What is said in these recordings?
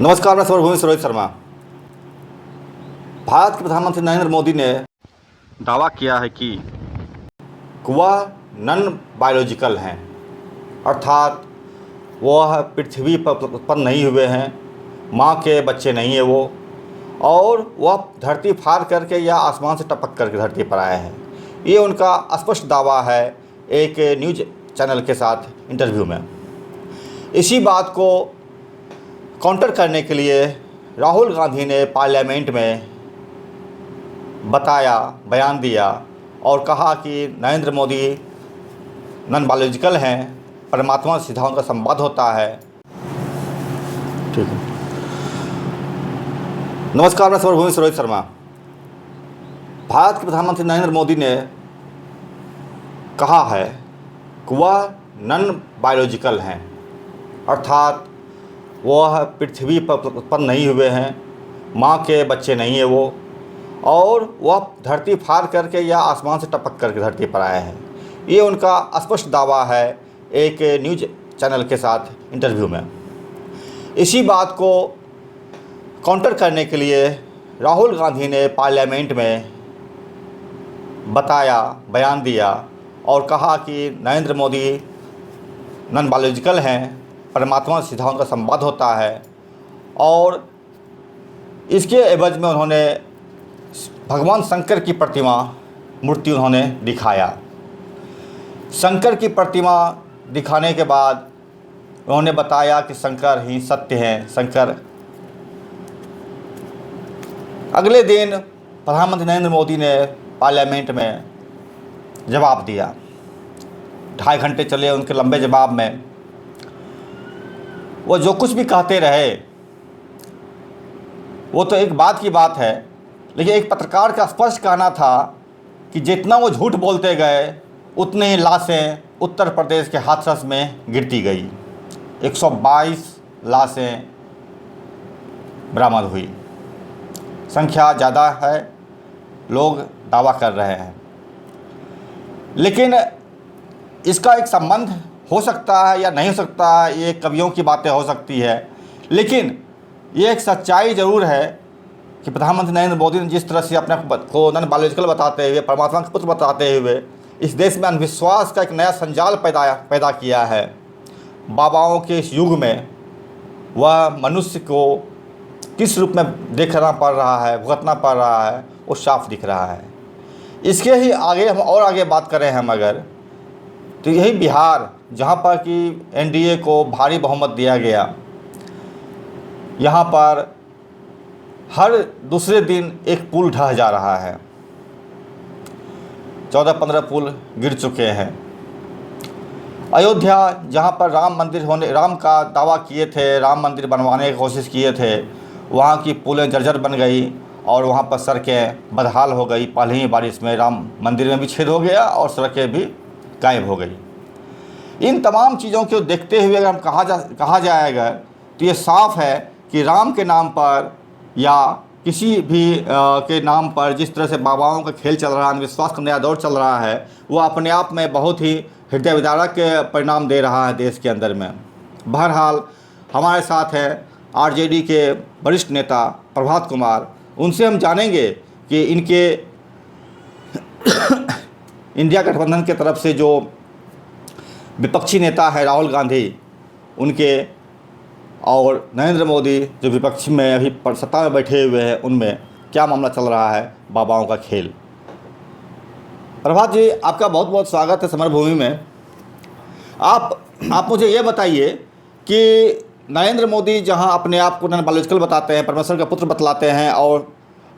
नमस्कार, मैं सर्वभूमि रोहित शर्मा। भारत के प्रधानमंत्री नरेंद्र मोदी ने दावा किया है कि वह नॉन बायोलॉजिकल हैं, अर्थात वह पृथ्वी पर उत्पन्न नहीं हुए हैं, माँ के बच्चे नहीं है वो, और वह धरती फाड़ करके या आसमान से टपक करके धरती पर आए हैं। ये उनका स्पष्ट दावा है एक न्यूज़ चैनल के साथ इंटरव्यू में। इसी बात को काउंटर करने के लिए राहुल गांधी ने पार्लियामेंट में बताया, बयान दिया और कहा कि नरेंद्र मोदी नॉन बायोलॉजिकल हैं, परमात्मा से सीधा उनका संवाद होता है। ठीक है। नमस्कार, मैं सर्वभूमि रोहित शर्मा। भारत के प्रधानमंत्री नरेंद्र मोदी ने कहा है कि वह नॉन बायोलॉजिकल हैं, अर्थात वह पृथ्वी पर उत्पन्न नहीं हुए हैं, माँ के बच्चे नहीं है वो, और वह धरती फाड़ करके या आसमान से टपक करके धरती पर आए हैं। ये उनका स्पष्ट दावा है एक न्यूज़ चैनल के साथ इंटरव्यू में। इसी बात को काउंटर करने के लिए राहुल गांधी ने पार्लियामेंट में बताया, बयान दिया और कहा कि नरेंद्र मोदी नॉन बायोलॉजिकल हैं, परमात्मा से सीधा उनका संवाद होता है। और इसके एवज में उन्होंने भगवान शंकर की प्रतिमा मूर्ति उन्होंने दिखाया। शंकर की प्रतिमा दिखाने के बाद उन्होंने बताया कि शंकर ही सत्य हैं, शंकर। अगले दिन प्रधानमंत्री नरेंद्र मोदी ने पार्लियामेंट में जवाब दिया। 2.5 घंटे चले उनके लंबे जवाब में। वो जो कुछ भी कहते रहे वो तो एक बात की बात है, लेकिन एक पत्रकार का स्पष्ट कहना था कि जितना वो झूठ बोलते गए उतने ही लाशें उत्तर प्रदेश के हाथरस में गिरती गई। 122 लाशें बरामद हुई। संख्या ज़्यादा है, लोग दावा कर रहे हैं, लेकिन इसका एक संबंध हो सकता है या नहीं हो सकता है, ये कवियों की बातें हो सकती है। लेकिन ये एक सच्चाई ज़रूर है कि प्रधानमंत्री नरेंद्र मोदी ने जिस तरह से अपने को नॉन बायोलॉजिकल बताते हुए, परमात्मा के पुत्र बताते हुए इस देश में अंधविश्वास का एक नया संजाल पैदा किया है। बाबाओं के इस युग में वह मनुष्य को किस रूप में देखना पड़ रहा है, भुगतना पड़ रहा है, वो साफ दिख रहा है। इसके ही आगे हम और आगे बात करें हम अगर, तो यही बिहार जहाँ पर कि एनडीए को भारी बहुमत दिया गया, यहाँ पर हर दूसरे दिन एक पुल ढह जा रहा है। 14-15 पुल गिर चुके हैं। अयोध्या जहाँ पर राम का दावा किए थे, राम मंदिर बनवाने की कोशिश किए थे, वहाँ की पुलें जर्जर बन गई और वहाँ पर सड़कें बदहाल हो गई। पहले ही बारिश में राम मंदिर में भी छेद हो गया और सड़कें भी गायब हो गई। इन तमाम चीज़ों को देखते हुए अगर हम कहा जाएगा तो ये साफ़ है कि राम के नाम पर या किसी भी के नाम पर जिस तरह से बाबाओं का खेल चल रहा है, अंधविश्वास का नया दौर चल रहा है, वो अपने आप में बहुत ही हृदय विदारक के परिणाम दे रहा है देश के अंदर में। बहरहाल हमारे साथ हैं आरजेडी के वरिष्ठ नेता प्रभात कुमार। उनसे हम जानेंगे कि इनके इंडिया गठबंधन के तरफ से जो विपक्षी नेता है राहुल गांधी, उनके और नरेंद्र मोदी जो विपक्ष में अभी सत्ता में बैठे हुए हैं, उनमें क्या मामला चल रहा है, बाबाओं का खेल। प्रभात जी, आपका बहुत बहुत स्वागत है समरभूमि में। आप मुझे ये बताइए कि नरेंद्र मोदी जहां अपने आप को नॉन बायोलॉजिकल बताते हैं, परमेश्वर का पुत्र बतलाते हैं और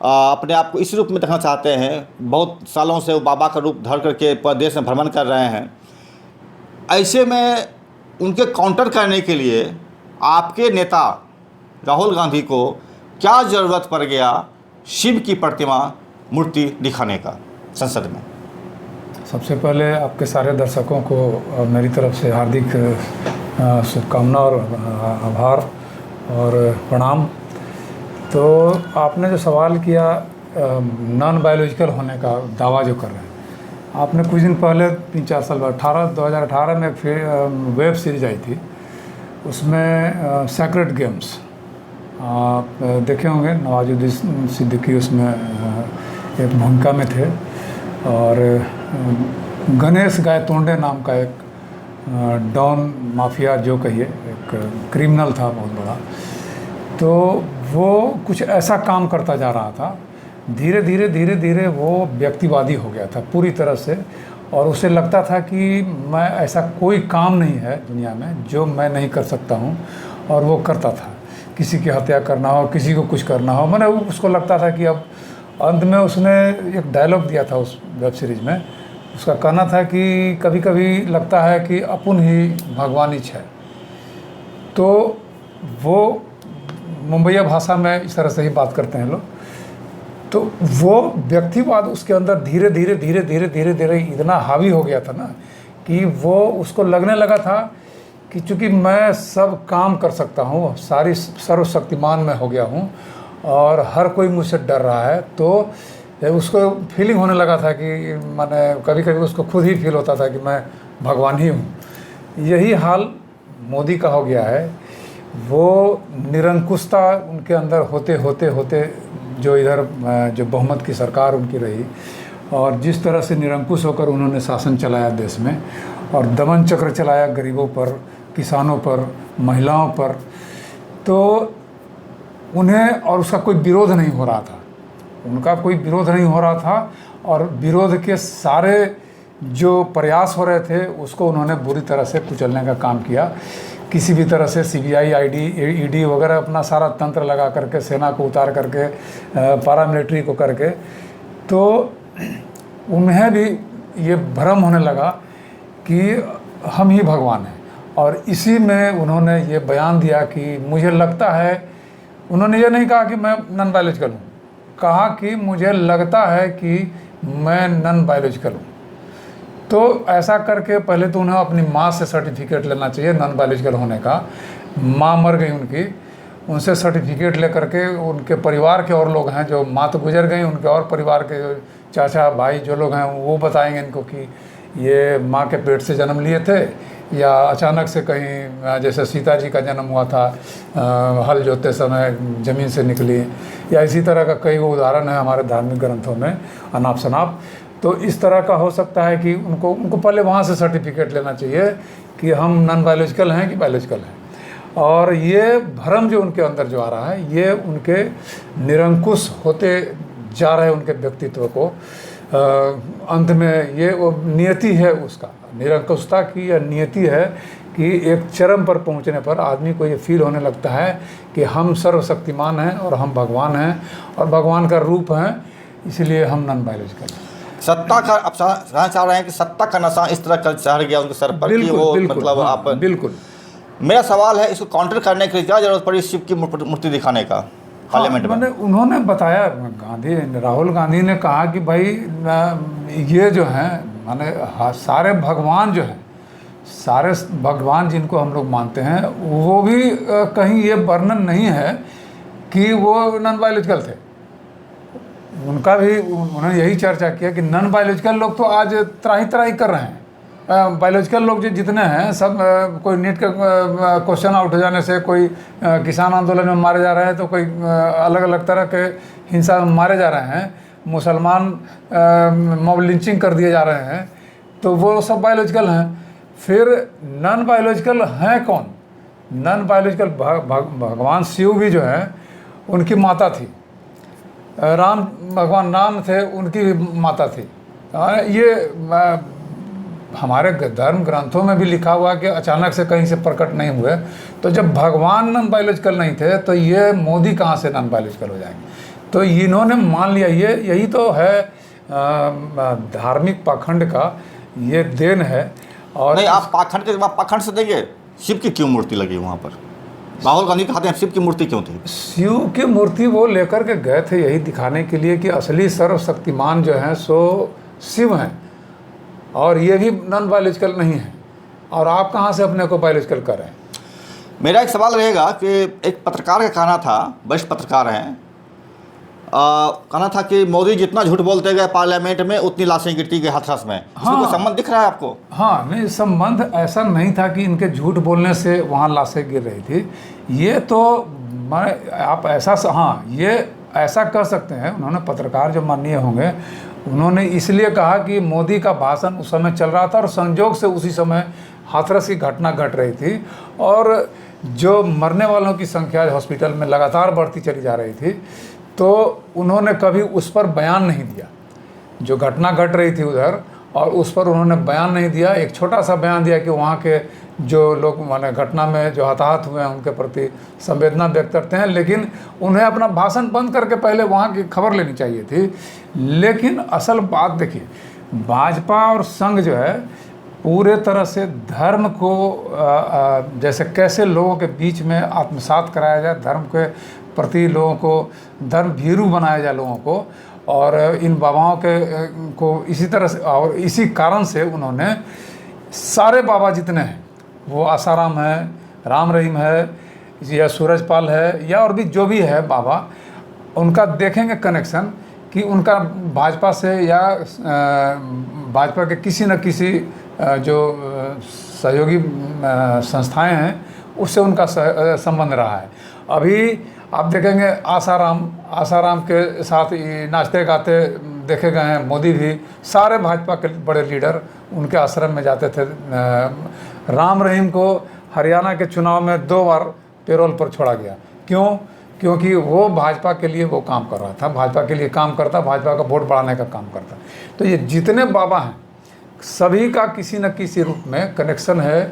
अपने आप को इस रूप में देखना चाहते हैं, बहुत सालों से वो बाबा का रूप धर करके प्रदेश में भ्रमण कर रहे हैं, ऐसे में उनके काउंटर करने के लिए आपके नेता राहुल गांधी को क्या ज़रूरत पड़ गया शिव की प्रतिमा मूर्ति दिखाने का संसद में? सबसे पहले आपके सारे दर्शकों को मेरी तरफ से हार्दिक शुभकामना और आभार और प्रणाम। तो आपने जो सवाल किया नॉन बायोलॉजिकल होने का दावा जो कर रहे हैं, आपने कुछ दिन पहले 3-4 साल बाद 2018 में फिर वेब सीरीज आई थी, उसमें सेक्रेड गेम्स आप देखे होंगे नवाजुद्दीन सिद्दीकी उसमें एक भूमिका में थे, और गणेश गायतोंडे नाम का एक डॉन माफिया जो कहिए, एक क्रिमिनल था बहुत बड़ा। तो वो कुछ ऐसा काम करता जा रहा था, धीरे धीरे वो व्यक्तिवादी हो गया था पूरी तरह से, और उसे लगता था कि मैं ऐसा कोई काम नहीं है दुनिया में जो मैं नहीं कर सकता हूँ, और वो करता था। किसी की हत्या करना हो, किसी को कुछ करना हो, मैंने उसको लगता था कि अब अंत में उसने एक डायलॉग दिया था उस वेब सीरीज़ में, उसका कहना था कि कभी कभी लगता है कि अपन ही भगवान ही है। तो वो मुंबईया भाषा में इस तरह से ही बात करते हैं लोग। तो वो व्यक्तिवाद उसके अंदर धीरे धीरे इतना हावी हो गया था ना कि वो उसको लगने लगा था कि चूँकि मैं सब काम कर सकता हूँ, सारी सर्वशक्तिमान में हो गया हूँ और हर कोई मुझसे डर रहा है, तो उसको फीलिंग होने लगा था कि मैंने कभी कभी उसको खुद ही फील होता था कि मैं भगवान ही हूँ। यही हाल मोदी का हो गया है। वो निरंकुशता उनके अंदर होते जो इधर जो बहुमत की सरकार उनकी रही, और जिस तरह से निरंकुश होकर उन्होंने शासन चलाया देश में, और दमन चक्र चलाया गरीबों पर, किसानों पर, महिलाओं पर, तो उन्हें और उसका कोई विरोध नहीं हो रहा था, उनका कोई विरोध नहीं हो रहा था, और विरोध के सारे जो प्रयास हो रहे थे उसको उन्होंने बुरी तरह से कुचलने का काम किया। किसी भी तरह से CBI, ईडी वगैरह अपना सारा तंत्र लगा करके, सेना को उतार करके, पारामिलिट्री को करके, तो उन्हें भी ये भ्रम होने लगा कि हम ही भगवान हैं। और इसी में उन्होंने ये बयान दिया कि मुझे लगता है, उन्होंने ये नहीं कहा कि मैं नॉन बायोलॉजिकल हूँ, कहा कि मुझे लगता है कि मैं नॉन बायोलॉजिकल हूँ। तो ऐसा करके पहले तो उन्हें अपनी माँ से सर्टिफिकेट लेना चाहिए नॉन बायोलॉजिकल होने का। माँ मर गई उनकी, उनसे सर्टिफिकेट लेकर के उनके परिवार के और लोग हैं, जो माँ तो गुजर गई, उनके और परिवार के चाचा भाई जो लोग हैं वो बताएंगे इनको कि ये माँ के पेट से जन्म लिए थे, या अचानक से कहीं जैसे सीता जी का जन्म हुआ था हल जोतते समय ज़मीन से निकली, या इसी तरह का कई उदाहरण है हमारे धार्मिक ग्रंथों में अनाप शनाप। तो इस तरह का हो सकता है कि उनको पहले वहाँ से सर्टिफिकेट लेना चाहिए कि हम नॉन बायोलॉजिकल हैं कि बायोलॉजिकल हैं। और ये भ्रम जो उनके अंदर जो आ रहा है, ये उनके निरंकुश होते जा रहे उनके व्यक्तित्व को, अंत में ये वो नियति है उसका, निरंकुशता की यह नियति है कि एक चरम पर पहुंचने पर आदमी को ये फील होने लगता है कि हम सर्वशक्तिमान हैं और हम भगवान हैं और भगवान का रूप हैं, इसलिए हम नॉन बायोलॉजिकल हैं। सत्ता का आप कहना चाह रहे हैं कि सत्ता का नशा इस तरह का चढ़ गया उनके सर पर कि वो मतलब हाँ, आप बिल्कुल। मेरा सवाल है, इसको काउंटर करने के लिए क्या जरूरत पड़ी शिव की मूर्ति दिखाने का पार्लियामेंट में? उन्होंने बताया, राहुल गांधी ने कहा कि भाई ये जो हैं माने सारे भगवान जो हैं, सारे भगवान जिनको हम लोग मानते हैं, वो भी कहीं ये वर्णन नहीं है कि वो नॉन बायोलॉजिकल थे। उनका भी उन्होंने यही चर्चा किया कि नॉन बायोलॉजिकल लोग तो आज त्राही कर रहे हैं। बायोलॉजिकल लोग जो जितने हैं सब कोई नीट का क्वेश्चन आउट हो जाने से, कोई किसान आंदोलन में मारे जा रहे हैं, तो कोई अलग अलग तरह के हिंसा में मारे जा रहे हैं, मुसलमान मॉब लिंचिंग कर दिए जा रहे हैं, तो वो सब बायोलॉजिकल हैं। फिर नॉन बायोलॉजिकल हैं कौन? नॉन बायोलॉजिकल भगवान शिव भी जो है उनकी माता थी, भगवान राम थे, उनकी भी माता थी। ये हमारे धर्म ग्रंथों में भी लिखा हुआ कि अचानक से कहीं से प्रकट नहीं हुए। तो जब भगवान नॉन बायोलॉजिकल नहीं थे तो ये मोदी कहाँ से नॉन बायोलॉजिकल हो जाएंगे? तो इन्होंने मान लिया, यही तो है धार्मिक पाखंड का ये देन है। और नहीं, आप पाखंड के जवाब पाखंड से देंगे। शिव की क्यों मूर्ति लगी वहाँ पर? राहुल गांधी कहते हैं शिव की मूर्ति क्यों थी? शिव की मूर्ति वो लेकर के गए थे यही दिखाने के लिए कि असली सर्वशक्तिमान जो हैं सो शिव हैं, और ये भी नॉन बायोलॉजिकल नहीं है। और आप कहाँ से अपने को बायोलॉजिकल कर रहे हैं? मेरा एक सवाल रहेगा कि एक पत्रकार का कहना था, वरिष्ठ पत्रकार हैं, कहना था कि मोदी जितना झूठ बोलते गए पार्लियामेंट में उतनी लाशें गिरती गई हाथरस में। इसमें कोई संबंध दिख रहा है आपको? हाँ, नहीं, संबंध ऐसा नहीं था कि इनके झूठ बोलने से वहाँ लाशें गिर रही थी। ये तो आप ऐसा, हाँ, ये ऐसा कह सकते हैं। उन्होंने, पत्रकार जो माननीय होंगे, उन्होंने इसलिए कहा कि मोदी का भाषण उस समय चल रहा था और संयोग से उसी समय हाथरस की घटना घट रही थी और जो मरने वालों की संख्या हॉस्पिटल में लगातार बढ़ती चली जा रही थी, तो उन्होंने कभी उस पर बयान नहीं दिया। जो घटना घट रही थी उधर, और उस पर उन्होंने बयान नहीं दिया। एक छोटा सा बयान दिया कि वहाँ के जो लोग माने घटना में जो हताहत हुए हैं उनके प्रति संवेदना व्यक्त करते हैं, लेकिन उन्हें अपना भाषण बंद करके पहले वहाँ की खबर लेनी चाहिए थी। लेकिन असल बात देखिए, भाजपा और संघ जो है पूरे तरह से धर्म को जैसे कैसे लोगों के बीच में आत्मसात कराया जाए, धर्म के प्रति लोगों को धर्म भीरू बनाया जाए लोगों को, और इन बाबाओं के को इसी तरह से, और इसी कारण से उन्होंने सारे बाबा जितने हैं, वो आसाराम है, राम रहीम है, या सूरजपाल है, या और भी जो भी है बाबा, उनका देखेंगे कनेक्शन कि उनका भाजपा से या भाजपा के किसी न किसी जो सहयोगी संस्थाएं हैं उससे उनका संबंध रहा है। अभी आप देखेंगे आसाराम के साथ नाचते गाते देखे गए हैं मोदी भी। सारे भाजपा के बड़े लीडर उनके आश्रम में जाते थे। राम रहीम को हरियाणा के चुनाव में 2 बार पेरोल पर छोड़ा गया। क्यों? क्योंकि वो भाजपा के लिए वो काम कर रहा था, भाजपा के लिए काम करता, भाजपा का वोट बढ़ाने का काम करता। तो ये जितने बाबा हैं सभी का किसी न किसी रूप में कनेक्शन है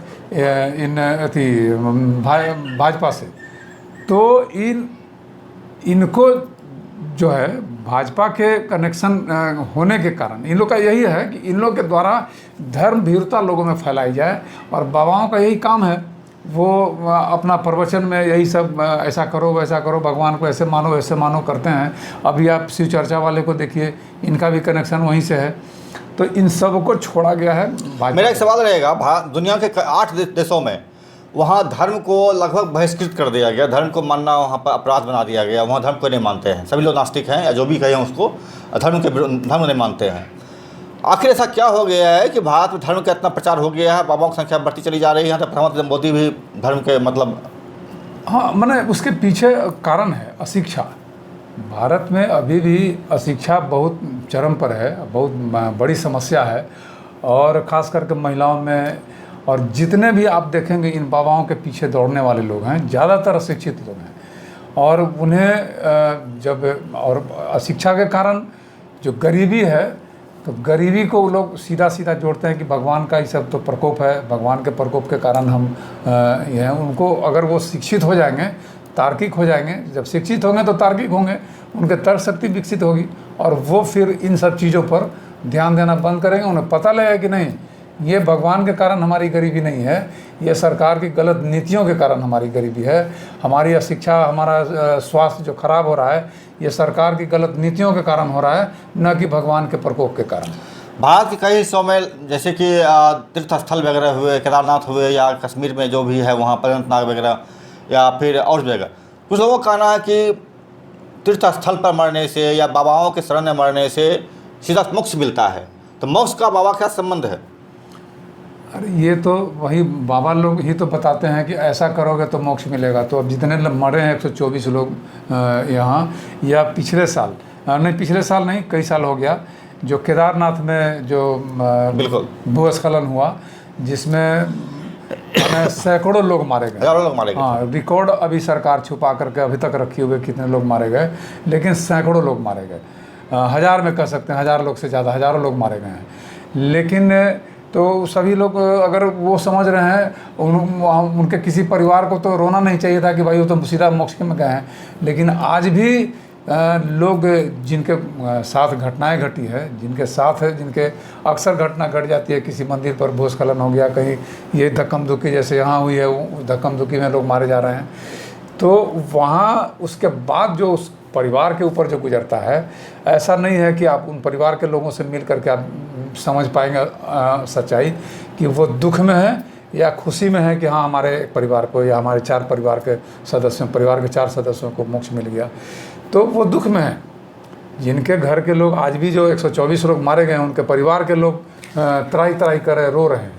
भाजपा से। तो इनको जो है भाजपा के कनेक्शन होने के कारण इन लोग का यही है कि इन लोग के द्वारा धर्म भीरुता लोगों में फैलाई जाए, और बाबाओं का यही काम है। वो अपना प्रवचन में यही सब ऐसा करो वैसा करो, भगवान को ऐसे मानो करते हैं। अभी आप शिव चर्चा वाले को देखिए, इनका भी कनेक्शन वहीं से है। तो इन सब को छोड़ा गया है। मेरा एक सवाल रहेगा, दुनिया के 8 देशों में वहाँ धर्म को लगभग बहिष्कृत कर दिया गया, धर्म को मानना वहाँ पर अपराध बना दिया गया। वहाँ धर्म को नहीं मानते हैं, सभी लोग नास्तिक हैं या जो भी कहें उसको, धर्म नहीं मानते हैं। आखिर ऐसा क्या हो गया है कि भारत में धर्म का इतना प्रचार हो गया है, बाबाओं की संख्या बढ़ती चली जा रही है, तो प्रधानमंत्री मोदी भी धर्म के मतलब, हाँ, मैंने उसके पीछे कारण है अशिक्षा। भारत में अभी भी अशिक्षा बहुत चरम पर है, बहुत बड़ी समस्या है, और ख़ास करके महिलाओं में। और जितने भी आप देखेंगे इन बाबाओं के पीछे दौड़ने वाले लोग हैं, ज़्यादातर अशिक्षित लोग हैं। और उन्हें जब, और अशिक्षा के कारण जो गरीबी है, तो गरीबी को लोग सीधा जोड़ते हैं कि भगवान का ये सब तो प्रकोप है, भगवान के प्रकोप के कारण हम ये हैं। उनको अगर वो शिक्षित हो जाएंगे, तार्किक हो जाएंगे, जब शिक्षित होंगे तो तार्किक होंगे, उनके तर्क शक्ति विकसित होगी, और वो फिर इन सब चीज़ों पर ध्यान देना बंद करेंगे। उन्हें पता लगेगा कि नहीं, ये भगवान के कारण हमारी गरीबी नहीं है, ये सरकार की गलत नीतियों के कारण हमारी गरीबी है। हमारी अशिक्षा, हमारा स्वास्थ्य जो खराब हो रहा है, ये सरकार की गलत नीतियों के कारण हो रहा है, न कि भगवान के प्रकोप के कारण। भारत के कई हिस्सों में जैसे कि तीर्थ स्थल वगैरह हुए, केदारनाथ हुए, या कश्मीर में जो भी है वहाँ पर अनंतनाग वगैरह, या फिर और जगह, कुछ लोगों का कहना है कि तीर्थ स्थल पर मरने से या बाबाओं के शरण में मरने से सीधा मोक्ष मिलता है। तो मोक्ष का बाबा क्या संबंध है? अरे ये तो वही बाबा लोग ही तो बताते हैं कि ऐसा करोगे तो मोक्ष मिलेगा। तो अब जितने मरे हैं 124 लोग यहाँ, या पिछले साल नहीं, कई साल हो गया, जो केदारनाथ में जो बिल्कुल भूस्खलन हुआ, जिसमें सैकड़ों लोग मारे गए। हाँ, रिकॉर्ड अभी सरकार छुपा करके अभी तक रखी हुई कितने लोग मारे गए, लेकिन सैकड़ों लोग मारे गए। 1000 में कह सकते हैं, 1000 लोग से ज़्यादा, हज़ारों लोग मारे गए हैं। लेकिन तो सभी लोग अगर वो समझ रहे हैं, उनके किसी परिवार को तो रोना नहीं चाहिए था कि भाई वो तो सीधा मोक्ष में गए हैं। लेकिन आज भी लोग जिनके साथ घटनाएं घटी है, जिनके साथ है, जिनके अक्सर घटना घट जाती है, किसी मंदिर पर भूस्खलन हो गया, कहीं ये धक्कम धुक्की जैसे यहाँ हुई है, वो धक्कम धुक्की में लोग मारे जा रहे हैं। तो वहाँ उसके बाद जो उस परिवार के ऊपर जो गुजरता है, ऐसा नहीं है कि आप उन परिवार के लोगों से मिल करके आप समझ पाएंगे सच्चाई कि वो दुख में है या खुशी में है कि हाँ हमारे परिवार को या हमारे 4 परिवार के सदस्यों, परिवार के 4 सदस्यों को मोक्ष मिल गया। तो वो दुख में है, जिनके घर के लोग आज भी जो 124 लोग मारे गए हैं, उनके परिवार के लोग त्राही त्राही कर रहे, रो रहे हैं,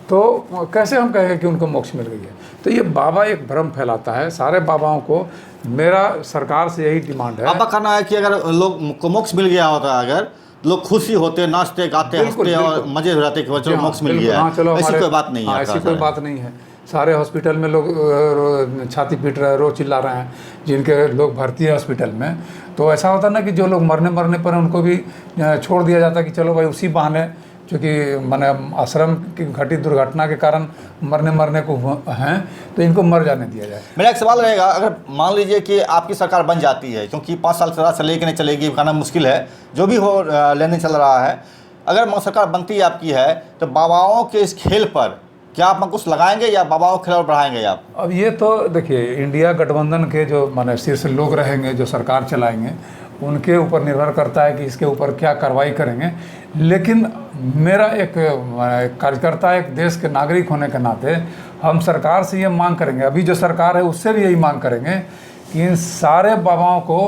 तो कैसे हम कहेंगे कि उनको मोक्ष मिल गई है? तो ये बाबा एक भ्रम फैलाता है। सारे बाबाओं को मेरा सरकार से यही डिमांड है। आपका कहना है कि अगर लोग को मोक्ष मिल गया होता, अगर लोग खुशी होते, नाचते गाते हंसते और मजे रहते कि चलो मोक्ष मिल गया, ऐसी कोई बात नहीं है। ऐसी कोई बात नहीं है। सारे हॉस्पिटल में लोग छाती पीट रहे हैं, रो चिल्ला रहे हैं, जिनके लोग भर्ती है हॉस्पिटल में। तो ऐसा होता ना कि जो लोग मरने पर उनको भी छोड़ दिया जाता कि चलो भाई उसी बहाने, चूँकि मैंने आश्रम की घटी दुर्घटना के कारण मरने को हैं, तो इनको मर जाने दिया जाए। मेरा एक सवाल रहेगा, अगर मान लीजिए कि आपकी सरकार बन जाती है, क्योंकि 5 साल से चलेगी कि नहीं चलेगी कहना मुश्किल है, जो भी हो लेने चल रहा है, अगर सरकार बनती आपकी है तो बाबाओं के इस खेल पर क्या आप कुछ लगाएंगे या बाबाओं खेल और बढ़ाएंगे आप? अब ये तो देखिए, इंडिया गठबंधन के जो माने शीर्ष लोग रहेंगे, जो सरकार चलाएंगे, उनके ऊपर निर्भर करता है कि इसके ऊपर क्या कार्रवाई करेंगे। लेकिन मेरा एक कार्यकर्ता, एक देश के नागरिक होने के नाते हम सरकार से ये मांग करेंगे, अभी जो सरकार है उससे भी यही मांग करेंगे कि इन सारे बाबाओं को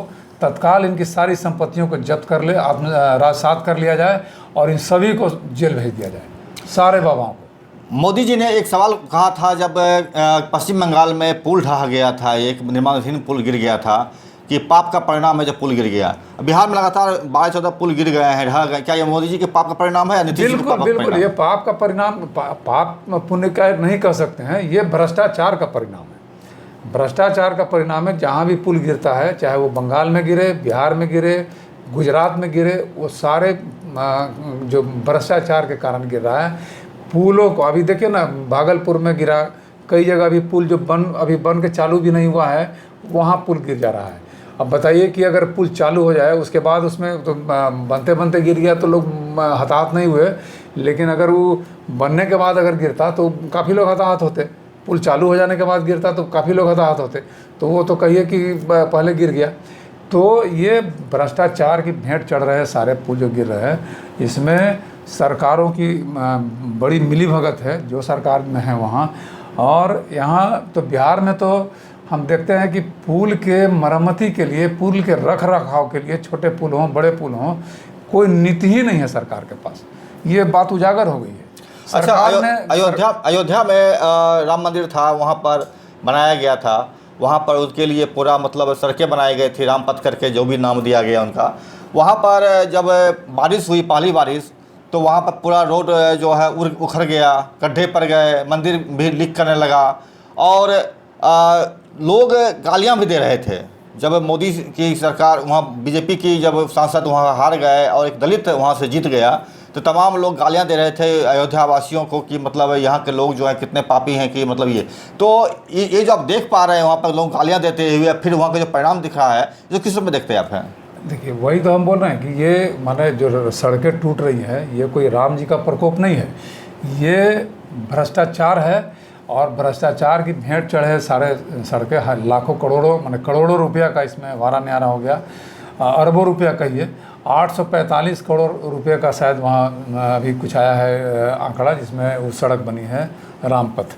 तत्काल इनकी सारी संपत्तियों को जब्त कर ले, राजसात कर लिया जाए और इन सभी को जेल भेज दिया जाए, सारे बाबाओं को। मोदी जी ने एक सवाल कहा था जब पश्चिम बंगाल में पुल ढहा गया था, एक निर्माणाधीन पुल गिर गया था, कि पाप का परिणाम है जब पुल गिर गया। बिहार में लगातार 12-14 पुल गिर गए हैं, ढह गए, क्या ये मोदी जी के पाप का परिणाम है या नीतीश जी के पाप का परिणाम? बिल्कुल, ये पाप का परिणाम, पाप पुण्य का नहीं कह सकते हैं, ये भ्रष्टाचार का परिणाम है। भ्रष्टाचार का परिणाम है। जहाँ भी पुल गिरता है, चाहे वो बंगाल में गिरे, बिहार में गिरे, गुजरात में गिरे, वो सारे जो भ्रष्टाचार के कारण गिर रहा है। पुलों को अभी देखिए ना, भागलपुर में गिरा, कई जगह अभी पुल जो अभी बन के चालू भी नहीं हुआ है, वहाँ पुल गिर जा रहा है। अब बताइए कि अगर पुल चालू हो जाए, उसके बाद उसमें तो बनते बनते गिर गया तो लोग हताहत नहीं हुए, लेकिन अगर वो बनने के बाद अगर गिरता तो काफ़ी लोग हताहत होते। पुल चालू हो जाने के बाद गिरता तो काफ़ी लोग हताहत होते। तो वो तो कहिए कि पहले गिर गया। तो ये भ्रष्टाचार की भेंट चढ़ रहे हैं सारे पुल जो गिर रहे हैं। इसमें सरकारों की बड़ी मिलीभगत है, जो सरकार में है वहाँ। और यहाँ तो बिहार में तो हम देखते हैं कि पुल के मरम्मती के लिए, पुल के रख रखाव के लिए, छोटे पुल हों बड़े पुल हों, कोई नीति ही नहीं है सरकार के पास। ये बात उजागर हो गई है। अच्छा, अयोध्या में राम मंदिर था, वहाँ पर बनाया गया था, वहाँ पर उसके लिए पूरा मतलब सड़कें बनाई गई थी, राम पथ करके जो भी नाम दिया गया उनका। वहाँ पर जब बारिश हुई, पहली बारिश, तो वहाँ पर पूरा रोड जो है उखड़ गया, गड्ढे पड़ गए, मंदिर भी लीक करने लगा और लोग गालियां भी दे रहे थे। जब मोदी की सरकार, वहाँ बीजेपी की जब सांसद वहाँ हार गए और एक दलित वहाँ से जीत गया, तो तमाम लोग गालियां दे रहे थे अयोध्या वासियों को कि मतलब यहाँ के लोग जो हैं कितने पापी हैं, कि मतलब ये जो आप देख पा रहे हैं वहाँ पर लोग गालियाँ देते हुए, फिर वहाँ का जो परिणाम दिख रहा है, जो किस रूप में देखते हैं आप? हैं देखिए, वही तो हम बोल रहे हैं कि ये माने जो सड़कें टूट रही हैं, ये कोई राम जी का प्रकोप नहीं है, ये भ्रष्टाचार है। और भ्रष्टाचार की भेंट चढ़े सारे सड़कें, लाखों करोड़ों माने करोड़ों रुपया का इसमें वारा न्यारा हो गया, अरबों रुपया कहिए। 845 करोड़ रुपये का शायद वहाँ अभी कुछ आया है आंकड़ा, जिसमें वो सड़क बनी है रामपथ।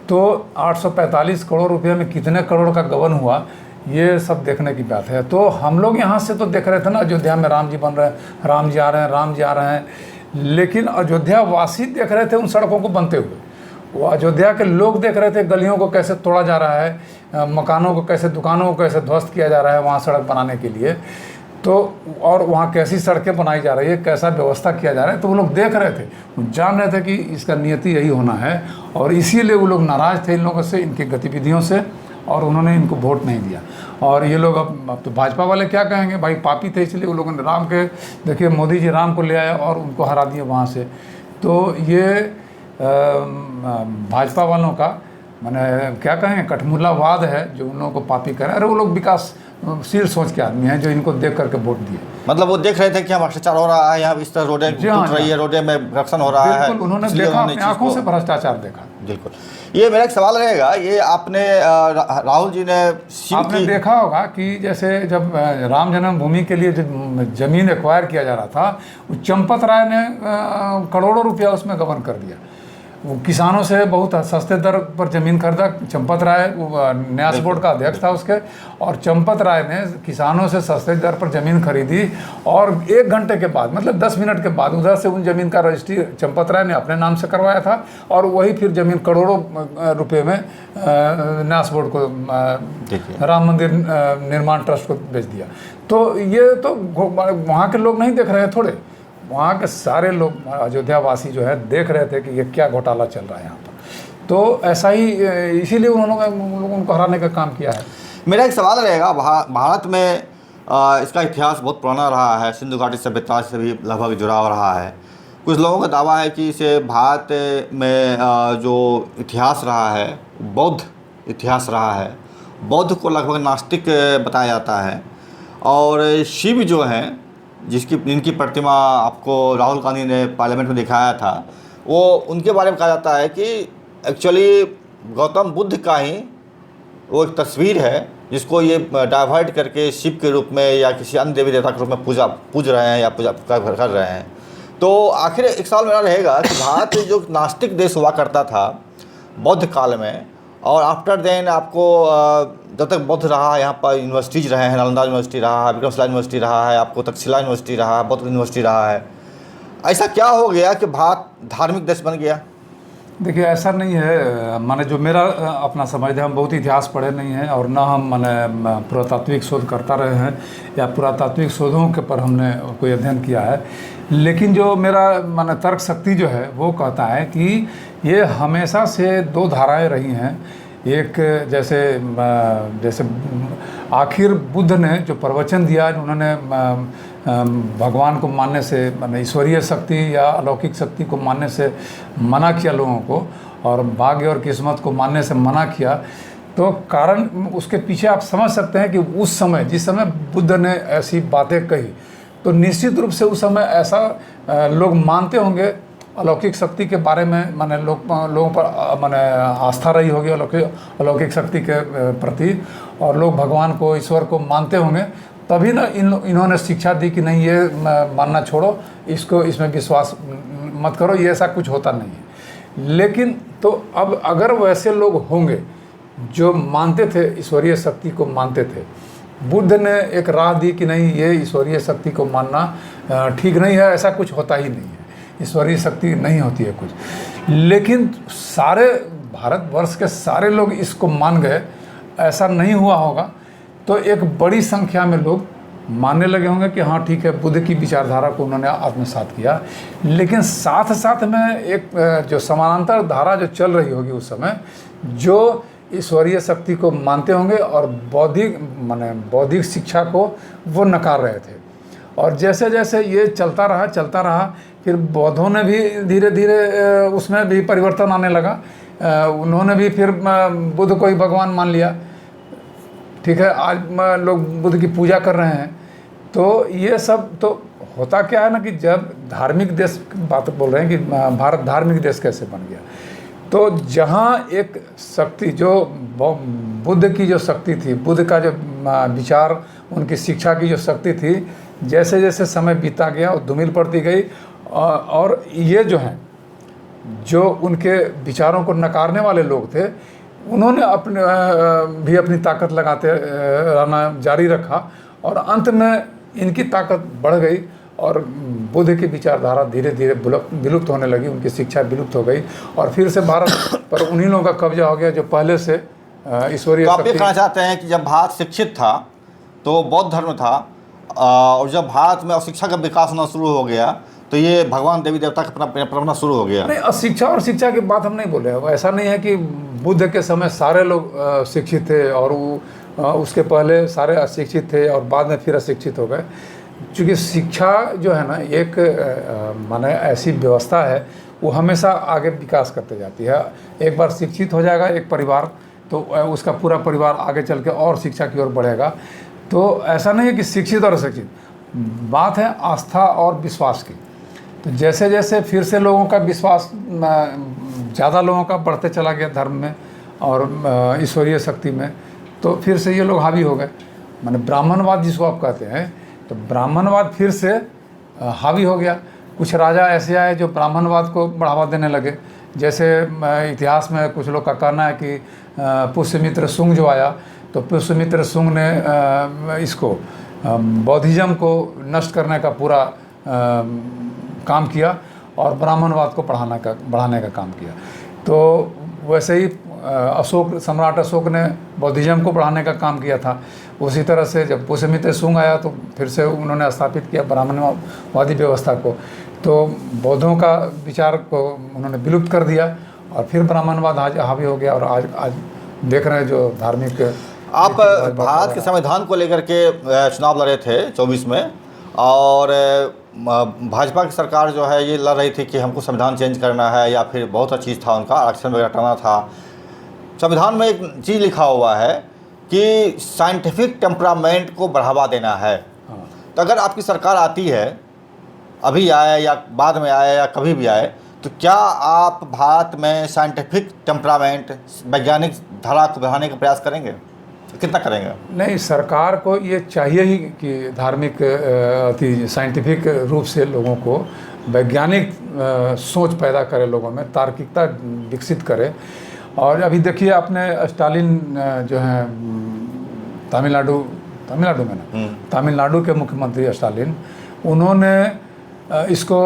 तो 845 करोड़ रुपये में कितने करोड़ का गबन हुआ, ये सब देखने की बात है। तो हम लोग यहाँ से तो देख रहे थे ना, अयोध्या में राम जी बन रहे हैं, राम जी आ रहे हैं, राम जी आ रहे हैं, लेकिन अयोध्या वासी देख रहे थे उन सड़कों को बनते हुए। वो अयोध्या के लोग देख रहे थे गलियों को कैसे तोड़ा जा रहा है, मकानों को कैसे, दुकानों को कैसे ध्वस्त किया जा रहा है वहाँ सड़क बनाने के लिए। तो और वहाँ कैसी सड़कें बनाई जा रही है, कैसा व्यवस्था किया जा रहा है, तो वो लोग देख रहे थे, वो जान रहे थे कि इसका नियति यही होना है। और इसीलिए वो लोग नाराज़ थे इन लोगों से, इनकी गतिविधियों से, और उन्होंने इनको वोट नहीं दिया। और ये लोग अब तो भाजपा वाले क्या कहेंगे, भाई पापी थे, इसलिए वो लोगों ने राम के, देखिए मोदी जी राम को ले आए और उनको हरा दिए वहाँ से। तो ये भाजपा वालों का माने क्या कहें, कठमुल्लावाद है जो उन लोगों को पापी करे। अरे वो लोग विकासशील सोच के आदमी हैं जो इनको देख करके वोट दिए। मतलब वो देख रहे थे कि यहाँ भ्रष्टाचार हो रहा है, यहाँ इस तरह रोडें टूट रही है, रोडें में करप्शन हो रहा है, उन्होंने देखा, अपनी आंखों से भ्रष्टाचार देखा। बिल्कुल। ये मेरा एक सवाल रहेगा, ये आपने राहुल जी ने आपने देखा होगा कि जैसे जब राम जन्मभूमि के लिए जो जमीन एक्वायर किया जा रहा था, वो चंपत राय ने करोड़ों रुपया उसमें गबन कर दिया। वो किसानों से बहुत सस्ते दर पर ज़मीन खरीदा। चंपत राय वो न्यास बोर्ड का अध्यक्ष था उसके, और चंपत राय ने किसानों से सस्ते दर पर ज़मीन खरीदी, और 1 घंटे के बाद, मतलब 10 मिनट के बाद, उधर से उन ज़मीन का रजिस्ट्री चंपत राय ने अपने नाम से करवाया था, और वही फिर ज़मीन करोड़ों रुपए में न्यास बोर्ड को, राम मंदिर निर्माण ट्रस्ट को बेच दिया। तो ये तो वहाँ के लोग नहीं देख रहे थोड़े, वहाँ के सारे लोग अयोध्या वासी जो है देख रहे थे कि ये क्या घोटाला चल रहा है यहाँ पर। तो ऐसा ही, इसीलिए उन्होंने उनको हराने का काम किया है। मेरा एक सवाल रहेगा, भारत में इसका इतिहास बहुत पुराना रहा है, सिंधु घाटी सभ्यता से भी लगभग जुड़ाव रहा है। कुछ लोगों का दावा है कि इसे भारत में जो इतिहास रहा है, बौद्ध इतिहास रहा है, बौद्ध को लगभग नास्तिक बताया जाता है, और शिव जो हैं जिनकी प्रतिमा आपको राहुल गांधी ने पार्लियामेंट में दिखाया था, वो उनके बारे में कहा जाता है कि एक्चुअली गौतम बुद्ध का ही वो एक तस्वीर है जिसको ये डाइवर्ट करके शिव के रूप में या किसी अन्य देवी देवता के रूप में पूज रहे हैं या पूजा कर रहे हैं। तो आखिर एक सवाल मेरा रहेगा कि भारत जो नास्तिक देश हुआ करता था बौद्ध काल में, और आफ्टर देन आपको जब तक बौद्ध रहा, यहाँ पर यूनिवर्सिटीज़ रहे हैं, नालंदा यूनिवर्सिटी रहा है, विक्रमशिला यूनिवर्सिटी रहा है, आपको तक्षशिला यूनिवर्सिटी रहा है, बौद्ध यूनिवर्सिटी रहा है, ऐसा क्या हो गया कि भारत धार्मिक देश बन गया? देखिए, ऐसा नहीं है, माने जो मेरा अपना समझ है, हम बहुत इतिहास पढ़े नहीं हैं, और ना हम माने पुरातात्विक शोध करता रहे हैं या पुरातात्विक शोधों के पर हमने कोई अध्ययन किया है। लेकिन जो मेरा माने तर्क शक्ति जो है वो कहता है कि ये हमेशा से 2 धाराएं रही हैं। एक जैसे आखिर बुद्ध ने जो प्रवचन दिया, उन्होंने भगवान को मानने से, माने ईश्वरीय शक्ति या अलौकिक शक्ति को मानने से मना किया लोगों को, और भाग्य और किस्मत को मानने से मना किया। तो कारण उसके पीछे आप समझ सकते हैं कि उस समय, जिस समय बुद्ध ने ऐसी बातें कही, तो निश्चित रूप से उस समय ऐसा लोग मानते होंगे अलौकिक शक्ति के बारे में, माने लोगों पर माने आस्था रही होगी अलौकिक शक्ति के प्रति, और लोग भगवान को, ईश्वर को मानते होंगे। तभी ना इन्होंने शिक्षा दी कि नहीं, ये मानना छोड़ो, इसमें विश्वास मत करो, ये ऐसा कुछ होता नहीं है। लेकिन तो अब अगर वैसे लोग होंगे जो मानते थे, ईश्वरीय शक्ति को मानते थे, बुद्ध ने एक राह दी कि नहीं, ये ईश्वरीय शक्ति को मानना ठीक नहीं है, ऐसा कुछ होता ही नहीं है, ईश्वरीय शक्ति नहीं होती है कुछ। लेकिन सारे भारतवर्ष के सारे लोग इसको मान गए, ऐसा नहीं हुआ होगा। तो एक बड़ी संख्या में लोग मानने लगे होंगे कि हाँ ठीक है, बुद्ध की विचारधारा को उन्होंने आत्मसात किया। लेकिन साथ साथ में एक जो समानांतर धारा जो चल रही होगी उस समय, जो ईश्वरीय शक्ति को मानते होंगे और बौद्धिक शिक्षा को वो नकार रहे थे। और जैसे जैसे ये चलता रहा, फिर बौद्धों ने भी धीरे धीरे उसमें भी परिवर्तन आने लगा। उन्होंने भी फिर बुद्ध को ही भगवान मान लिया। ठीक है, आज लोग बुद्ध की पूजा कर रहे हैं। तो ये सब तो होता क्या है ना कि जब धार्मिक देश की बात बोल रहे हैं कि भारत धार्मिक देश कैसे बन गया, तो जहाँ एक शक्ति जो बुद्ध की जो शक्ति थी, बुद्ध का जो विचार, उनकी शिक्षा की जो शक्ति थी, जैसे जैसे समय बीता गया वो धूमिल पड़ती गई। और ये जो हैं, जो उनके विचारों को नकारने वाले लोग थे, उन्होंने अपनी ताकत लगाते रहना जारी रखा, और अंत में इनकी ताकत बढ़ गई और बुद्ध की विचारधारा धीरे धीरे विलुप्त होने लगी, उनकी शिक्षा विलुप्त हो गई, और फिर से भारत पर उन्हीं लोगों का कब्जा हो गया जो पहले से ईश्वरीय। तो आप ये कहना चाहते हैं कि जब भारत शिक्षित था तो बौद्ध धर्म था, और जब भारत में शिक्षा का विकास होना शुरू हो गया तो ये भगवान देवी देवता का परंपरा शुरू हो गया? नहीं, शिक्षा और शिक्षा की बात हम नहीं बोल रहे हैं। ऐसा नहीं है कि बुद्ध के समय सारे लोग शिक्षित थे और उसके पहले सारे अशिक्षित थे और बाद में फिर अशिक्षित हो गए। क्योंकि शिक्षा जो है ना, एक माने ऐसी व्यवस्था है, वो हमेशा आगे विकास करते जाती है। एक बार शिक्षित हो जाएगा एक परिवार, तो उसका पूरा परिवार आगे चल के और शिक्षा की ओर बढ़ेगा। तो ऐसा नहीं है कि शिक्षित और अशिक्षित, बात है आस्था और विश्वास की। तो जैसे जैसे फिर से लोगों का विश्वास, ज़्यादा लोगों का बढ़ते चला गया धर्म में और ईश्वरीय शक्ति में, तो फिर से ये लोग हावी हो गए। माने ब्राह्मणवाद जिसको आप कहते हैं, तो ब्राह्मणवाद फिर से हावी हो गया। कुछ राजा ऐसे आए जो ब्राह्मणवाद को बढ़ावा देने लगे, जैसे इतिहास में कुछ लोग का कहना है कि पुष्यमित्र शुंग जो आया तो पुष्यमित्र शुंग ने इसको बौद्धिज्म को नष्ट करने का पूरा काम किया और ब्राह्मणवाद को बढ़ाने का काम किया। तो वैसे ही सम्राट अशोक ने बौद्धिज्म को बढ़ाने का काम किया था। उसी तरह से जब पुष्यमित्र शुंग आया तो फिर से उन्होंने स्थापित किया ब्राह्मणवादी व्यवस्था को, तो बौद्धों का विचार को उन्होंने विलुप्त कर दिया और फिर ब्राह्मणवाद आज हावी हो गया। और आज देख रहे हैं जो धार्मिक, आप भारत के संविधान को लेकर के चुनाव लड़े थे 24 में, और भाजपा की सरकार जो है ये लड़ रही थी कि हमको संविधान चेंज करना है, या फिर बहुत सा चीज़ था उनका, आरक्षण वगैरह हटाना था। संविधान में एक चीज़ लिखा हुआ है कि साइंटिफिक टेम्परामेंट को बढ़ावा देना है। तो अगर आपकी सरकार आती है, अभी आए या बाद में आए या कभी भी आए, तो क्या आप भारत में साइंटिफिक टेम्परामेंट, वैज्ञानिक धारा को बढ़ाने का प्रयास करेंगे? कितना करेंगे? नहीं, सरकार को ये चाहिए ही कि धार्मिक साइंटिफिक रूप से लोगों को वैज्ञानिक सोच पैदा करे, लोगों में तार्किकता विकसित करे। और अभी देखिए आपने स्टालिन जो हैं तमिलनाडु में ना, तमिलनाडु के मुख्यमंत्री स्टालिन, उन्होंने इसको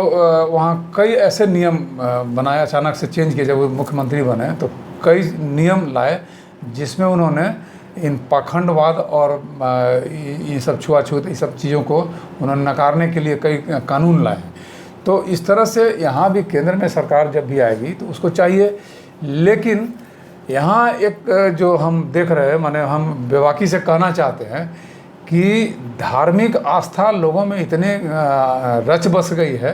वहाँ कई ऐसे नियम बनाए, अचानक से चेंज किए। जब वो मुख्यमंत्री बने तो कई नियम लाए जिसमें उन्होंने इन पाखंडवाद और ये सब छुआछूत, ये सब चीज़ों को उन्होंने नकारने के लिए कई कानून लाए हैं। तो इस तरह से यहाँ भी केंद्र में सरकार जब भी आएगी तो उसको चाहिए। लेकिन यहाँ एक जो हम देख रहे हैं, माने हम बेबाकी से कहना चाहते हैं कि धार्मिक आस्था लोगों में इतने रच बस गई है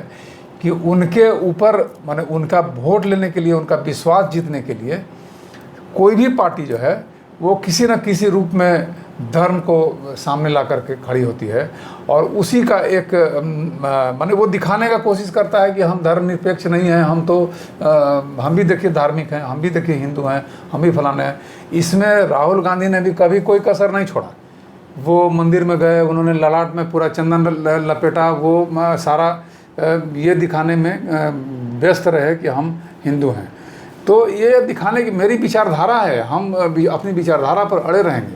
कि उनके ऊपर, माने उनका वोट लेने के लिए, उनका विश्वास जीतने के लिए कोई भी पार्टी जो है वो किसी न किसी रूप में धर्म को सामने ला करके खड़ी होती है और उसी का एक माने वो दिखाने का कोशिश करता है कि हम धर्मनिरपेक्ष नहीं हैं, हम भी देखिए धार्मिक हैं, हम भी देखिए हिंदू हैं, हम भी फलाने हैं। इसमें राहुल गांधी ने भी कभी कोई कसर नहीं छोड़ा। वो मंदिर में गए, उन्होंने ललाट में पूरा चंदन लपेटा, वो सारा ये दिखाने में व्यस्त रहे कि हम हिंदू हैं। तो ये दिखाने की मेरी विचारधारा है, हम अपनी विचारधारा पर अड़े रहेंगे,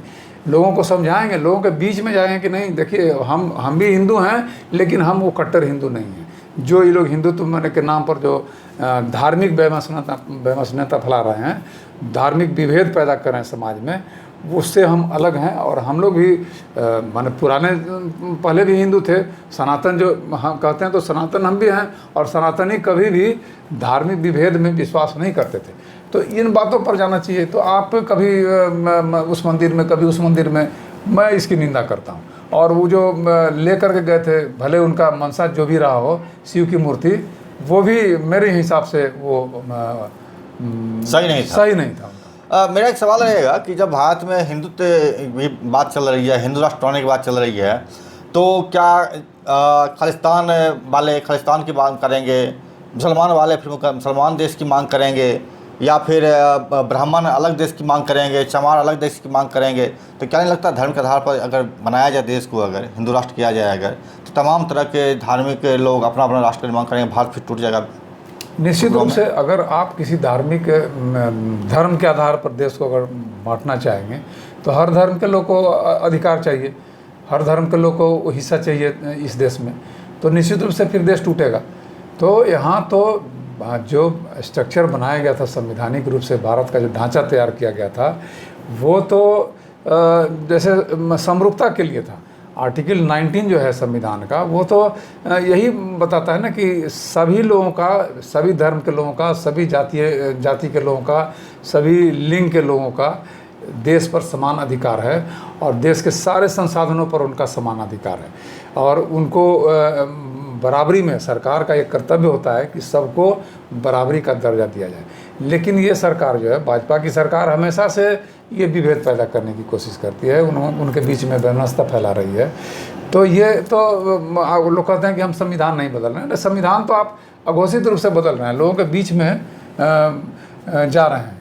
लोगों को समझाएंगे, लोगों के बीच में जाएंगे कि नहीं देखिए हम भी हिंदू हैं, लेकिन हम वो कट्टर हिंदू नहीं हैं। जो ये लोग हिंदुत्व के नाम पर जो धार्मिक वैमनस्यता फैला रहे हैं, धार्मिक विभेद पैदा कर रहे हैं समाज में, उससे हम अलग हैं। और हम लोग भी माने पुराने पहले भी हिंदू थे, सनातन जो हम कहते हैं तो सनातन हम भी हैं, और सनातनी कभी भी धार्मिक विभेद में विश्वास नहीं करते थे। तो इन बातों पर जाना चाहिए। तो आप कभी उस मंदिर में, कभी उस मंदिर में, मैं इसकी निंदा करता हूँ। और वो जो ले करके गए थे, भले उनका मनसा जो भी रहा हो, शिव की मूर्ति, वो भी मेरे हिसाब से वो सही नहीं था। मेरा एक सवाल रहेगा कि जब भारत में हिंदुत्व की बात चल रही है, हिंदू राष्ट्र होने की बात चल रही है, तो क्या खालिस्तान वाले खालिस्तान की मांग करेंगे, मुसलमान वाले फिर मुसलमान देश की मांग करेंगे, या फिर ब्राह्मण अलग देश की मांग करेंगे, चमार अलग देश की मांग करेंगे? तो क्या नहीं लगता धर्म के आधार पर अगर बनाया जाए देश को, अगर हिंदू राष्ट्र किया जाए अगर, तो तमाम तरह के धार्मिक लोग अपना अपना राष्ट्र निर्माण करेंगे, भारत फिर टूट जाएगा? निश्चित रूप से अगर आप किसी धार्मिक धर्म के आधार पर देश को अगर बांटना चाहेंगे तो हर धर्म के लोग को अधिकार चाहिए, हर धर्म के लोग को हिस्सा चाहिए इस देश में, तो निश्चित रूप से फिर देश टूटेगा। तो यहाँ तो जो स्ट्रक्चर बनाया गया था, संवैधानिक रूप से भारत का जो ढांचा तैयार किया गया था, वो तो जैसे समरूपता के लिए था। आर्टिकल 19 जो है संविधान का, वो तो यही बताता है ना कि सभी लोगों का, सभी धर्म के लोगों का, सभी जाति के लोगों का, सभी लिंग के लोगों का देश पर समान अधिकार है और देश के सारे संसाधनों पर उनका समान अधिकार है। और उनको बराबरी में सरकार का एक कर्तव्य होता है कि सबको बराबरी का दर्जा दिया जाए। लेकिन ये सरकार जो है, भाजपा की सरकार, हमेशा से ये विभेद पैदा करने की कोशिश करती है, उनके बीच में वैमनस्यता फैला रही है। तो ये तो लोग कहते हैं कि हम संविधान नहीं बदल रहे हैं। संविधान तो आप अघोषित रूप से बदल रहे हैं, लोगों के बीच में जा रहे हैं।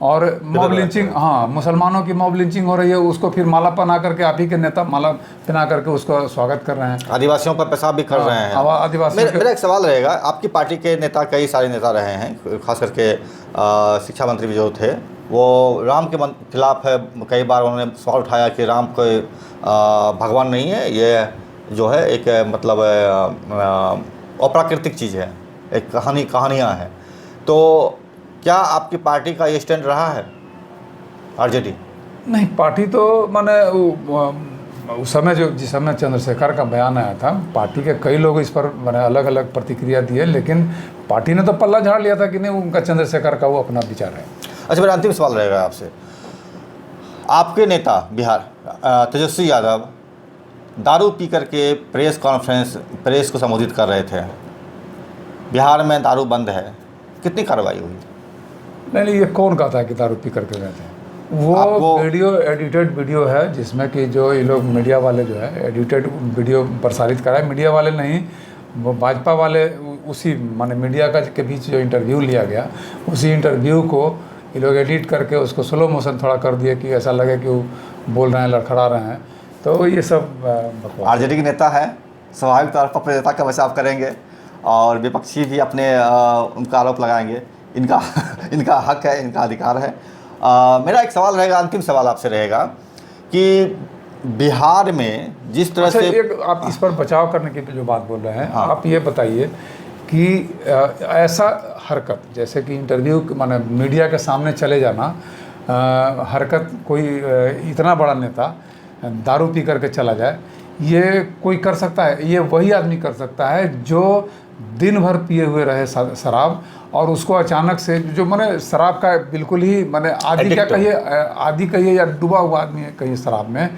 और मॉब लिंचिंग, हाँ, मुसलमानों की मॉब लिंचिंग हो रही है, उसको फिर माला पहना करके आप ही के नेता माला पहना करके उसको स्वागत कर रहे हैं। आदिवासियों पर पेशाब भी कर रहे हैं। आदिवासियों मेरा एक सवाल रहेगा, आपकी पार्टी के नेता कई सारे नेता रहे हैं, खास करके शिक्षा मंत्री भी जो थे वो राम के खिलाफ है, कई बार उन्होंने सवाल उठाया कि राम कोई भगवान नहीं है, ये जो है एक मतलब अप्राकृतिक चीज़ है, एक कहानियाँ हैं। तो क्या आपकी पार्टी का ये स्टैंड रहा है आरजेडी? नहीं, पार्टी तो माने उस समय जिस समय चंद्रशेखर का बयान आया था, पार्टी के कई लोग इस पर मैंने अलग अलग प्रतिक्रिया दी है, लेकिन पार्टी ने तो पल्ला झाड़ लिया था कि नहीं, उनका चंद्रशेखर का वो अपना विचार है। अच्छा, मेरा अंतिम सवाल रहेगा आपसे। आपके नेता बिहार तेजस्वी यादव दारू पी करके प्रेस को संबोधित कर रहे थे, बिहार में दारू बंद है, कितनी कार्रवाई हुई? नहीं, ये कौन कहता है कि दारू पी करके गए थे? वो वीडियो एडिटेड वीडियो है, जिसमें कि जो ये लोग मीडिया वाले जो है एडिटेड वीडियो प्रसारित कराए। मीडिया वाले नहीं, वो भाजपा वाले, उसी माने मीडिया के बीच जो इंटरव्यू लिया गया, उसी इंटरव्यू को ये लोग एडिट करके उसको स्लो मोशन थोड़ा कर दिए कि ऐसा लगे कि वो बोल रहे हैं, लड़खड़ा रहे हैं। तो ये सब आरजेडी के नेता है, स्वाभाविक तौर पर अपने नेता का बचाव करेंगे और विपक्षी भी अपने उनका आरोप लगाएंगे। इनका हक है, इनका अधिकार है। मेरा एक सवाल रहेगा, अंतिम सवाल आपसे रहेगा कि बिहार में जिस तरह से एक आप इस पर बचाव करने की जो बात बोल रहे हैं, आप ये बताइए कि ऐसा हरकत जैसे कि इंटरव्यू माने मीडिया के सामने चले जाना, हरकत कोई इतना बड़ा नेता दारू पी करके चला जाए, ये कोई कर सकता है? ये वही आदमी कर सकता है जो दिन भर पिए हुए रहे शराब, और उसको अचानक से जो माने शराब का बिल्कुल ही माने आदि कहिए या डूबा हुआ आदमी है कहिए शराब में,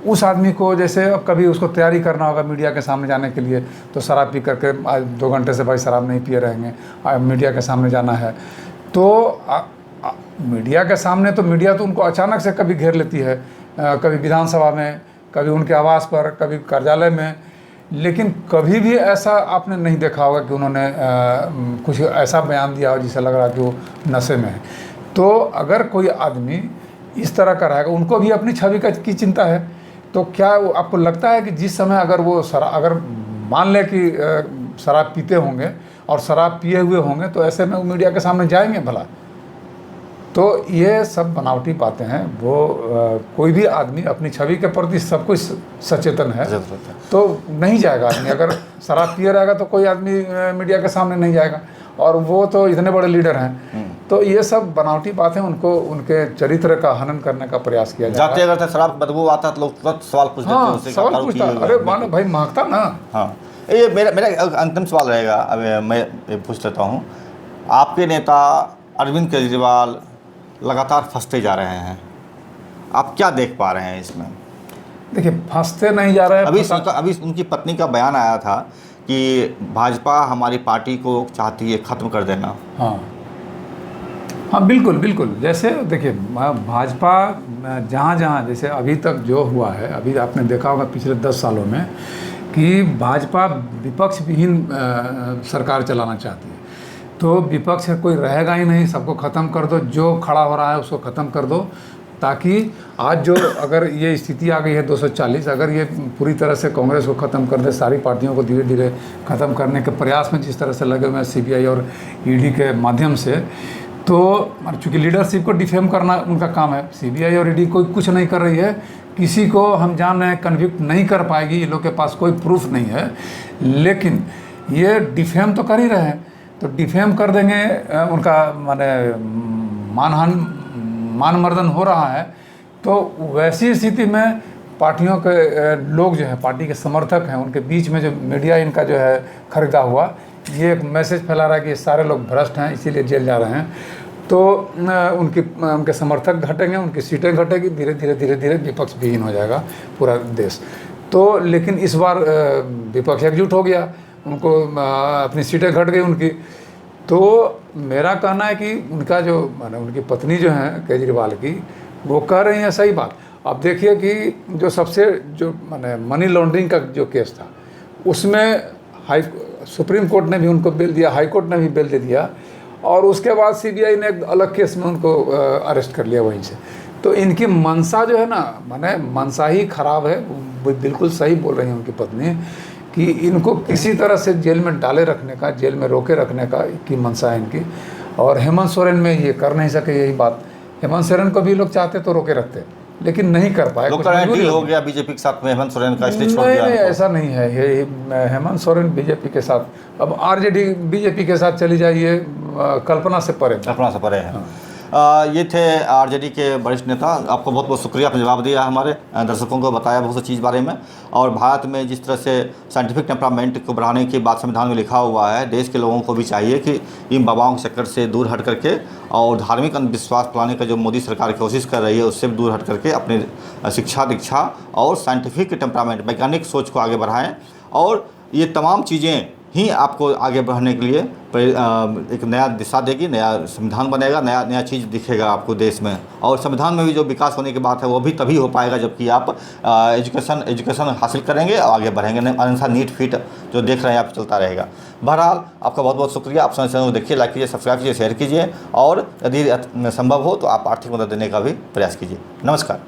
उस आदमी को जैसे अब कभी उसको तैयारी करना होगा मीडिया के सामने जाने के लिए, तो शराब पी करके 2 घंटे से भाई शराब नहीं पिए रहेंगे, मीडिया के सामने जाना है, तो मीडिया के सामने तो मीडिया तो उनको अचानक से कभी घेर लेती है, कभी विधानसभा में, कभी उनके आवास पर, कभी कार्यालय में, लेकिन कभी भी ऐसा आपने नहीं देखा होगा कि उन्होंने कुछ ऐसा बयान दिया हो जिससे लग रहा है कि वो नशे में है। तो अगर कोई आदमी इस तरह का रहेगा, उनको भी अपनी छवि की चिंता है, तो क्या आपको लगता है कि जिस समय अगर वो अगर मान लें कि शराब पीते होंगे और शराब पिए हुए होंगे, तो ऐसे में वो मीडिया के सामने जाएंगे भला? तो ये सब बनावटी बातें हैं। वो कोई भी आदमी अपनी छवि के प्रति सब कुछ सचेतन है, तो नहीं जाएगा आदमी। अगर शराब पिए रहेगा तो कोई आदमी मीडिया के सामने नहीं जाएगा, और वो तो इतने बड़े लीडर हैं। तो ये सब बनावटी बातें, उनको उनके चरित्र का हनन करने का प्रयास किया जाता है। अगर शराब बदबू आता तो लोग तुरंत सवाल पूछ देते हैं उससे, सवाल पूछता, अरे मानो भाई महकता ना। हाँ, ये मेरा अंतिम सवाल रहेगा। अब मैं पूछ लेता हूँ, आपके नेता अरविंद केजरीवाल लगातार फंसते जा रहे हैं, आप क्या देख पा रहे हैं इसमें? देखिए, फंसते नहीं जा रहे हैं। अभी उनकी पत्नी का बयान आया था कि भाजपा हमारी पार्टी को चाहती है ख़त्म कर देना। हाँ, बिल्कुल बिल्कुल। जैसे देखिए, भाजपा जहाँ जैसे अभी तक जो हुआ है, अभी आपने देखा होगा पिछले 10 सालों में कि भाजपा विपक्ष विहीन सरकार चलाना चाहती है। तो विपक्ष कोई रहेगा ही नहीं, सबको ख़त्म कर दो, जो खड़ा हो रहा है उसको ख़त्म कर दो, ताकि आज जो अगर ये स्थिति आ गई है 240, अगर ये पूरी तरह से कांग्रेस को ख़त्म कर दे, सारी पार्टियों को धीरे धीरे ख़त्म करने के प्रयास में जिस तरह से लगे हुए हैं सीबीआई और ईडी के माध्यम से, तो चूँकि लीडरशिप को डिफेम करना उनका काम है, सीबीआई और ईडी कोई कुछ नहीं कर रही है, किसी को हम जान रहे हैं कन्विक्ट नहीं कर पाएगी, ये लोग के पास कोई प्रूफ नहीं है, लेकिन ये डिफेम तो कर ही रहे हैं। तो डिफेम कर देंगे, उनका माने मान मर्दन हो रहा है, तो वैसी स्थिति में पार्टियों के लोग जो है, पार्टी के समर्थक हैं, उनके बीच में जो मीडिया इनका जो है खरीदा हुआ, ये एक मैसेज फैला रहा है कि ये सारे लोग भ्रष्ट हैं, इसीलिए जेल जा रहे हैं। तो उनके समर्थक घटेंगे, उनकी सीटें घटेगी, धीरे धीरे विपक्ष विहीन हो जाएगा पूरा देश। तो लेकिन इस बार विपक्ष एकजुट हो गया, उनको अपनी सीटें घट गई उनकी। तो मेरा कहना है कि उनका जो माने उनकी पत्नी जो है केजरीवाल की, वो कह रही हैं सही बात। अब देखिए कि जो सबसे जो माने मनी लॉन्ड्रिंग का जो केस था, उसमें सुप्रीम कोर्ट ने भी उनको बेल दिया, हाई कोर्ट ने भी बेल दे दिया, और उसके बाद सीबीआई ने एक अलग केस में उनको अरेस्ट कर लिया वहीं से। तो इनकी मंशा जो है ना, माने मंशा ही खराब है। बिल्कुल सही बोल रही हैं उनकी पत्नी कि इनको किसी तरह से जेल में डाले रखने का, जेल में रोके रखने का की मंशा है इनकी। और हेमंत सोरेन में ये कर नहीं सके, यही बात। हेमंत सोरेन को भी लोग चाहते तो रोके रखते, लेकिन नहीं कर पाए। लोग डील हो गया बीजेपी के साथ में हेमंत सोरेन का, इसलिए छोड़ दिया। नहीं, ऐसा नहीं है। ये हेमंत सोरेन बीजेपी के साथ, अब आरजेडी बीजेपी के साथ चली जाइए, कल्पना से परे, कल्पना से परे है। ये थे आरजेडी के वरिष्ठ नेता। आपको बहुत बहुत शुक्रिया, आपने जवाब दिया, हमारे दर्शकों को बताया बहुत सी चीज़ बारे में। और भारत में जिस तरह से साइंटिफिक टेम्परामेंट को बढ़ाने की बात संविधान में लिखा हुआ है, देश के लोगों को भी चाहिए कि इन बाबाओं के चक्कर से दूर हट करके और धार्मिक अंधविश्वास फैलाने का जो मोदी सरकार कोशिश कर रही है उससे भी दूर हट करके अपने शिक्षा दीक्षा और साइंटिफिक टेम्परामेंट, वैज्ञानिक सोच को आगे बढ़ाएँ। और ये तमाम चीज़ें ही आपको आगे बढ़ने के लिए एक नया दिशा देगी, नया संविधान बनेगा, नया चीज़ दिखेगा आपको देश में। और संविधान में भी जो विकास होने की बात है वो भी तभी हो पाएगा जबकि आप एजुकेशन हासिल करेंगे और आगे बढ़ेंगे। अन्यथा नीट फिट जो देख रहे हैं आप चलता रहेगा। बहरहाल आपका बहुत बहुत शुक्रिया। आप समय देखिए, लाइक कीजिए, सब्सक्राइब कीजिए, शेयर कीजिए और यदि संभव हो तो आप आर्थिक मदद देने का भी प्रयास कीजिए। नमस्कार।